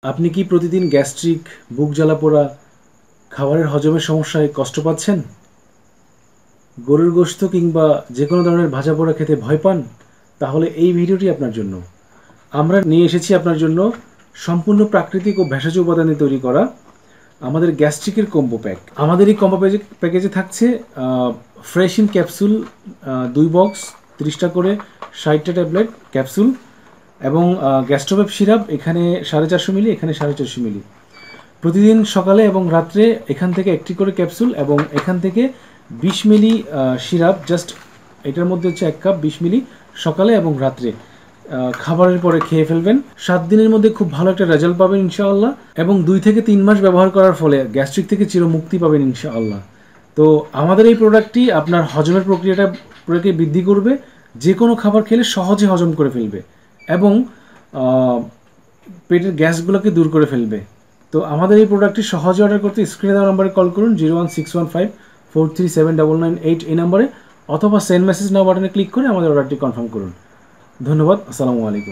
আপনি কি প্রতিদিন গ্যাস্ট্রিক, বুক জ্বালা-পোড়া, খাবারের হজমের সমস্যায় কষ্ট পাচ্ছেন? গরুর গোশত কিংবা যেকোনো ধরনের ভাজা-পোড়া খেতে ভয় পান? তাহলে এই ভিডিওটি আপনার জন্য। আমরা নিয়ে এসেছি আপনার জন্য সম্পূর্ণ প্রাকৃতিক ও ভেষজ উপাদানে তৈরি করা আমাদের গ্যাস্ট্রিকের কম্বো প্যাক। আমাদের এই কম্বো প্যাকেজে থাকছে ফ্রেশ ইন ক্যাপসুল ২ বক্স, ৩০টা করে ৬০টা ট্যাবলেট ক্যাপসুল এবং গ্যাস্ট্রোপ্যাপ সিরাপ, এখানে 450 মিলি, এখানে 450 মিলি। প্রতিদিন সকালে এবং রাত্রে এখান থেকে একটি করে ক্যাপসুল এবং এখান থেকে 20 মিলি সিরাপ, জাস্ট এটার মধ্যে হচ্ছে 1 কাপ 20 মিলি সকালে এবং রাত্রে খাবারের পরে খেয়ে ফেলবেন। 7 দিনের মধ্যে খুব ভালো একটা রেজাল্ট পাবেন ইনশাআল্লাহ, এবং 2 থেকে 3 মাস ব্যবহার করার ফলে গ্যাস্ট্রিক থেকে চিরমুক্তি পাবেন ইনশাআল্লাহ। তো আমাদের এই প্রোডাক্টটি আপনার হজমের প্রক্রিয়াকে বৃদ্ধি করবে, যে কোনো খাবার খেলে সহজে হজম করে ফেলবে এবং পেটের গ্যাসগুলোকে দূর করে ফেলবে। তো আমাদের এই প্রোডাক্টটি সহজে অর্ডার করতে স্ক্রিনে দেওয়া নাম্বারে কল করুন 01615437988 এই নাম্বারে, অথবা সেন্ড মেসেজ নাও বাটনে ক্লিক করে আমাদের অর্ডারটি কনফার্ম করুন। ধন্যবাদ। আসসালামু আলাইকুম।